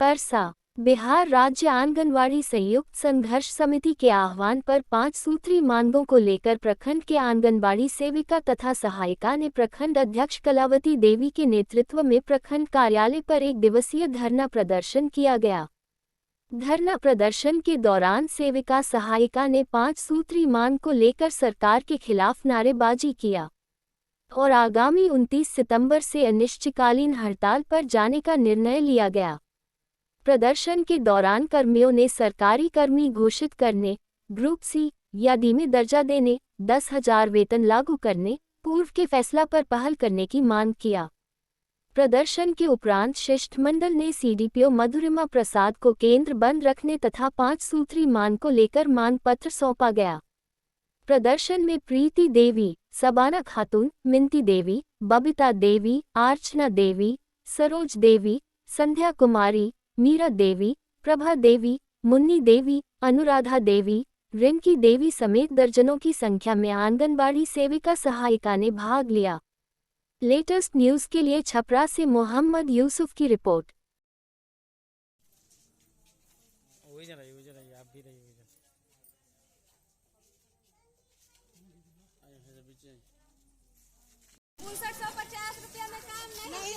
परसा बिहार राज्य आंगनवाड़ी संयुक्त संघर्ष समिति के आह्वान पर 5 सूत्री मांगों को लेकर प्रखंड के आंगनवाड़ी सेविका तथा सहायिका ने प्रखंड अध्यक्ष कलावती देवी के नेतृत्व में प्रखंड कार्यालय पर एक दिवसीय धरना प्रदर्शन किया गया। धरना प्रदर्शन के दौरान सेविका सहायिका ने 5 सूत्री मांग को लेकर सरकार के खिलाफ नारेबाजी किया और आगामी 29 सितंबर से अनिश्चितकालीन हड़ताल पर जाने का निर्णय लिया गया। प्रदर्शन के दौरान कर्मियों ने सरकारी कर्मी घोषित करने, ग्रुप सी यादी में दर्जा देने, 10,000 वेतन लागू करने, पूर्व के फैसला पर पहल करने की मांग किया। प्रदर्शन के उपरांत शिष्टमंडल ने सीडीपीओ मधुरिमा प्रसाद को केंद्र बंद रखने तथा 5 सूत्री मांग को लेकर मांग पत्र सौंपा गया। प्रदर्शन में प्रीति देवी, सबाना खातून, मिंती देवी, बबीता देवी, अर्चना देवी, सरोज देवी, संध्या कुमारी, मीरा देवी, प्रभा देवी, मुन्नी देवी, अनुराधा देवी, रिंकी देवी समेत दर्जनों की संख्या में आंगनबाड़ी सेविका सहायिका ने भाग लिया। लेटेस्ट न्यूज के लिए छपरा से मोहम्मद यूसुफ की रिपोर्ट। ₹5950 में काम नहीं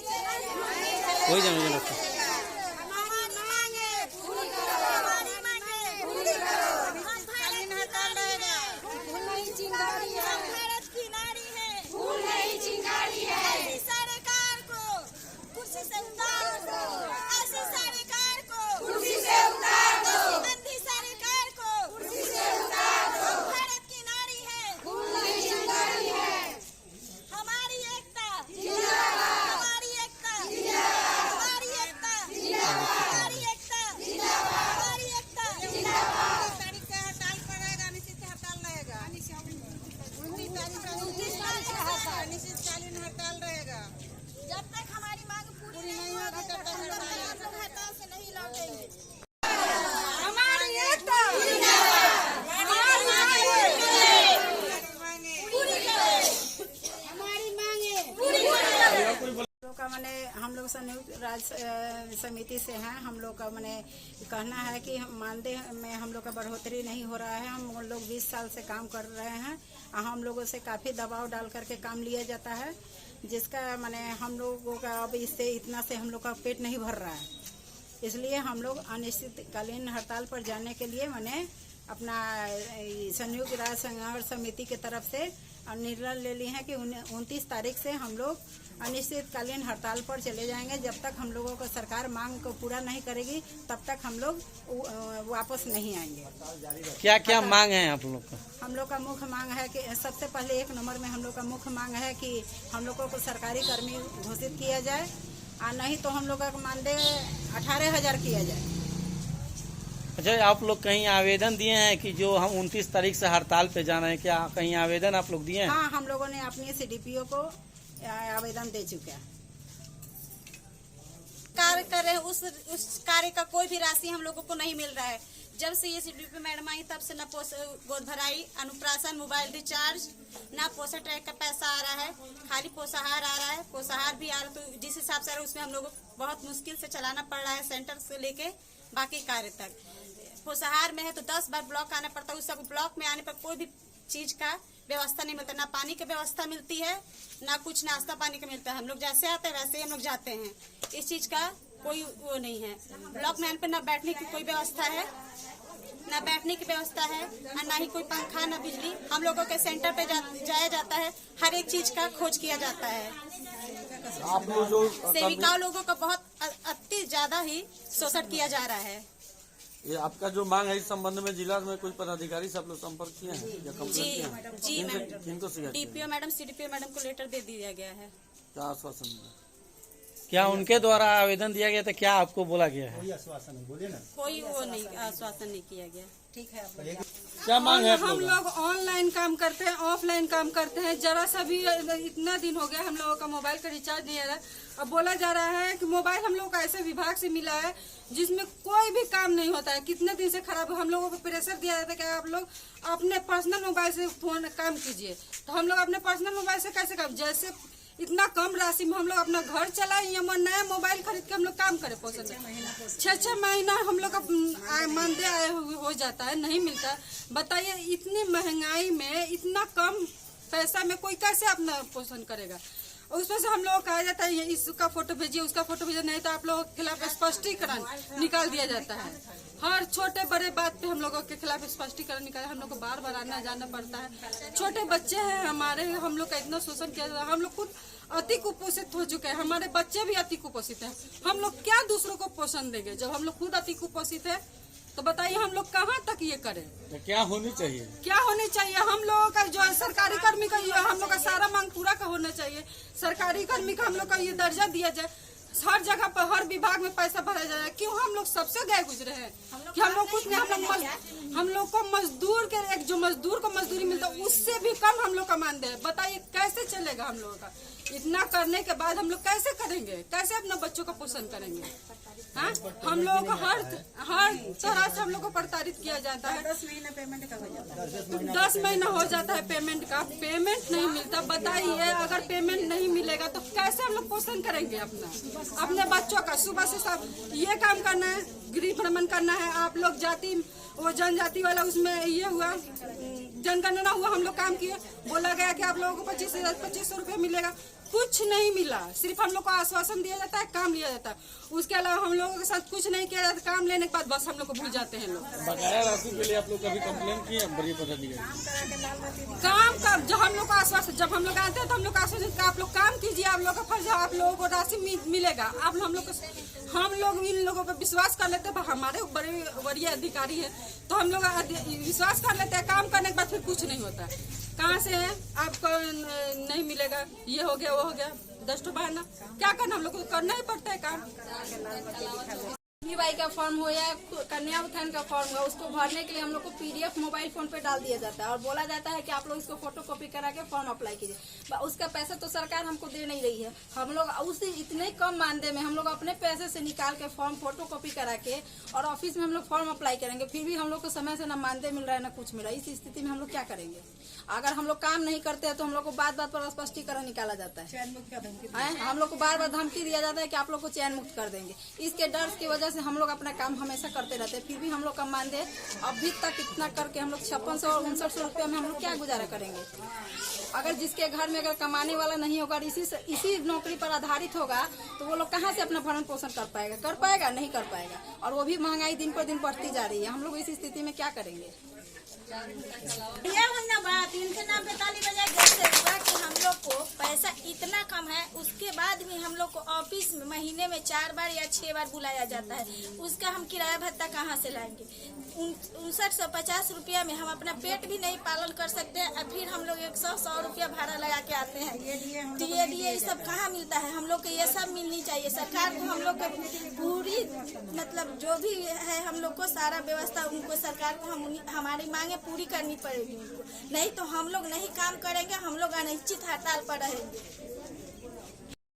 भारत की नारी है, भूल नहीं चिंगारी है। ऐसी सरकार को कुर्सी से उतार दो, ऐसी सरकार को कुर्सी से उतार दो, अंधी सरकार को कुर्सी से उतार दो। भारत की नारी है, भूल नहीं चिंगारी है। हमारी एकता जिंदाबाद, हमारी एकता जिंदाबाद, हमारी एकता जिंदाबाद, हमारी एकता जिंदाबाद, हमारी एकता जिंदाबाद। तारीख से हड़ताल पड़ेगा, निश्चित हड़ताल रहेगा, अनिश्चितकालीन हड़ताल रहेगा। जब तक हमारी मांग पूरी नहीं होगी तब तक हम लोग हड़ताल से नहीं लौटेंगे। हमारी एकता जिंदाबाद, हमारी मांगे पूरी करें। का माने हम लोग संयुक्त राज्य समिति से हैं। हम लोग का माने कहना है कि मानदेय में हम लोग का बढ़ोतरी नहीं हो रहा है। हम लोग 20 साल से काम कर रहे हैं। हम लोगों से काफ़ी दबाव डाल करके काम लिया जाता है, जिसका माने हम लोगों का अब इससे इतना से हम लोग का पेट नहीं भर रहा है। इसलिए हम लोग अनिश्चितकालीन हड़ताल पर जाने के लिए माने अपना संयुक्त राज्य संघर्ष समिति की तरफ से निर्णय ले लिए हैं कि 29 तारीख से हम लोग अनिश्चितकालीन हड़ताल पर चले जाएंगे। जब तक हम लोगों को सरकार मांग को पूरा नहीं करेगी तब तक हम लोग वापस नहीं आएंगे। क्या क्या मांग है आप लोग का? हम लोग का मुख्य मांग है कि सबसे पहले 1 नंबर में हम लोग का मुख्य मांग है कि हम लोगों को सरकारी कर्मी घोषित किया जाए, और नहीं तो हम लोग का मानदेय 18,000 किया जाए। अच्छा, आप लोग कहीं आवेदन दिए हैं कि जो हम 29 तारीख से हड़ताल पे जाना है, क्या कहीं आवेदन आप लोग दिए हैं? हाँ, हम लोगों ने अपनी सीडीपीओ को आवेदन दे चुके हैं। कार्य कर रहे उस कार्य का कोई भी राशि हम लोगों को नहीं मिल रहा है। जब से ये सीडीपी मैडम आई तब से न गोद भराई, अनुप्राशन, मोबाइल रिचार्ज, ना पोषण ट्रैक का पैसा आ रहा है, खाली पोषाहार आ रहा है। पोषाहार भी आ रहा है तो जिस हिसाब से आ रहा है उसमें हम लोगों को बहुत मुश्किल से चलाना पड़ रहा है, सेंटर से लेके बाकी कार्य तक। पोषाहार में है तो 10 बार ब्लॉक आना पड़ता है। उस सब ब्लॉक में आने पर कोई भी चीज का व्यवस्था नहीं मिलता, ना पानी की व्यवस्था मिलती है, ना कुछ नाश्ता पानी का मिलता है। हम लोग जैसे आते हैं वैसे ही हम लोग जाते हैं। इस चीज का कोई वो नहीं है। ब्लॉक में आने पर ना बैठने की कोई व्यवस्था है, ना बैठने की व्यवस्था है, और ना ही कोई पंखा, ना बिजली। हम लोगों के सेंटर पे जाया जाता है, हर एक चीज का खोज किया जाता है। सेविकाओं लोगों का बहुत अति ज्यादा ही शोषण किया जा रहा है। ये आपका जो मांग है इस संबंध में जिला में कोई पदाधिकारी से आप लोग संपर्क किए हैं या कंप्लेंट किए हैं? जी मैडम, किनको शिकायत? डीपीओ मैडम, सीडीपीओ मैडम को लेटर दे दिया गया है। क्या आश्वासन मिला? क्या उनके द्वारा आवेदन दिया गया था? क्या आपको बोला गया है? कोई आश्वासन नहीं, बोलिए ना। कोई वो नहीं आश्वासन नहीं किया गया। ठीक है, क्या मांग है? हम लोग ऑनलाइन काम करते हैं, ऑफलाइन काम करते हैं। जरा सा भी इतना दिन हो गया हम लोगों का मोबाइल का रिचार्ज नहीं आ रहा। अब बोला जा रहा है कि मोबाइल हम लोग का ऐसे विभाग से मिला है जिसमें कोई भी काम नहीं होता है। कितने दिन से खराब, हम लोगों को प्रेशर दिया जाता है कि आप लोग अपने पर्सनल मोबाइल से फोन काम कीजिए। तो हम लोग अपने पर्सनल मोबाइल से कैसे काम? जैसे इतना कम राशि में हम लोग अपना घर चलाए या नया मोबाइल खरीद के हम लोग काम करें पोषण में। 6 महीना हम लोग का मानदेय आए हो जाता है, नहीं मिलता। बताइए इतनी महंगाई में इतना कम पैसा में कोई कैसे अपना पोषण करेगा। और उसमें से हम लोग कहा जाता है इसका फोटो भेजिए, उसका फोटो भेजिए, नहीं तो आप लोगों के खिलाफ स्पष्टीकरण निकाल दिया जाता है। हर छोटे बड़े बात पे हम लोगों के खिलाफ स्पष्टीकरण निकाले, हम लोग को बार बार आना जाना पड़ता है। छोटे बच्चे हैं हमारे, हम लोग का इतना शोषण किया जाता है। हम लोग खुद अति कुपोषित हो चुके हैं, हमारे बच्चे भी अति कुपोषित हैं। हम लोग क्या दूसरों को पोषण देंगे जब हम लोग खुद अति कुपोषित है। तो बताइए हम लोग कहाँ तक ये करें। तो क्या होनी चाहिए? क्या होनी चाहिए? हम लोगों का जो है सरकारी कर्मी का हम लोग का सारा मांग पूरा का होना चाहिए। सरकारी कर्मी का हम लोग का ये दर्जा दिया जाए, हर जगह पर हर विभाग में पैसा भरा जाए। क्यों हम लोग सबसे गए गुजरे हैं कि हम लोग कुछ नहीं, हम लोग को मजदूर के एक जो मजदूर को मजदूरी मिलता है उससे भी कम हम लोग का मानदेय है। बताइए कैसे चलेगा हम लोगों का। इतना करने के बाद हम लोग कैसे करेंगे, कैसे अपने बच्चों का पोषण करेंगे। हाँ, हम लोगों को हर तरह से हम लोग को प्रताड़ित किया जाता है। 10 महीना पेमेंट का हो जाता है, 10 महीना हो जाता है पेमेंट का, पेमेंट नहीं मिलता। बताइए अगर पेमेंट नहीं मिलेगा तो कैसे हम लोग पोषण करेंगे अपने बच्चों का। सुबह से सब ये काम करना है, गृह भ्रमण करना है। आप लोग जाति वो जनजाति वाला उसमें ये हुआ, जनगणना हुआ, हम लोग काम किए, बोला गया कि आप लोगों को 2500 रुपये मिलेगा। कुछ नहीं मिला, सिर्फ हम लोग को आश्वासन दिया जाता है, काम लिया जाता है। उसके अलावा हम लोगों के साथ कुछ नहीं किया जाता। काम लेने के बाद बस हम लोग को भूल जाते हैं लोग। बकाया राशि के लिए आप लोग कभी कंप्लेन किए बड़ी पदाधिकारी? काम का जो हम लोग को आश्वासन, जब हम लोग आते हैं तो हम लोग का आश्वासन आप लोग काम कीजिए, आप लोग का फर्ज है, आप लोगों को राशि मिलेगा। अब हम लोग इन लोगों पर विश्वास कर लेते हैं, हमारे बड़े वरीय अधिकारी है तो हम लोग विश्वास कर लेते हैं। काम करने के बाद फिर कुछ नहीं होता। कहाँ से है आपको नहीं मिलेगा, ये हो गया वो हो गया, 10 ठो बहाना। क्या करना, हम लोग को करना ही पड़ता है काम। भाई का फॉर्म हो या कन्या उत्थान का फॉर्म हो, उसको भरने के लिए हम लोग को PDF मोबाइल फोन पे डाल दिया जाता है और बोला जाता है कि आप लोग इसको फोटोकॉपी करा के फॉर्म अप्लाई कीजिए। उसका पैसा तो सरकार हमको दे नहीं रही है। हम लोग उस इतने कम मानदेय में हम लोग अपने पैसे से निकाल के फॉर्म फोटोकॉपी करा के और ऑफिस में हम लोग फॉर्म अप्लाई करेंगे, फिर भी हम लोग को समय से ना मानदेय मिल रहा है ना कुछ मिल रहा है। इस स्थिति में हम लोग क्या करेंगे? अगर हम लोग काम नहीं करते हैं तो हम लोग को बात बात पर स्पष्टीकरण निकाला जाता है। हम लोग को बार बार धमकी दिया जाता है कि आप लोग को चयन मुक्त कर देंगे। इसके डर की वजह से हम लोग अपना काम हमेशा करते रहते हैं, फिर भी हम लोग का मानदेय अभी तक इतना करके हम लोग 5600 और 5900 रुपये में हम लोग क्या गुजारा करेंगे। अगर जिसके घर में अगर कमाने वाला नहीं होगा, इसी नौकरी पर आधारित होगा, तो वो लोग कहाँ से अपना भरण पोषण कर पाएगा? नहीं कर पाएगा। और वो भी महंगाई दिन पर दिन बढ़ती जा रही है। हम लोग इस स्थिति में क्या करेंगे? बात इनके नाम पे ताली बजाए जैसे हुआ कि हम लोग को पैसा इतना कम है, उसके बाद भी हम लोग को ऑफिस में महीने में 4 बार या 6 बार बुलाया जाता है। उसका हम किराया भत्ता कहाँ से लाएंगे? 5950 रुपया में हम अपना पेट भी नहीं पालन कर सकते हैं। और फिर हम लोग 100 रुपया भाड़ा लगा के आते हैं। DA ये सब कहाँ मिलता है? हम लोग को ये सब मिलनी चाहिए। सरकार को हम लोग को पूरी मतलब जो भी है हम लोग को सारा व्यवस्था उनको सरकार को हमारी मांगे पूरी करनी पड़ेगी उनको। नहीं तो हम लोग नहीं काम करेंगे, हम लोग अनिश्चित हड़ताल पर रहेंगे।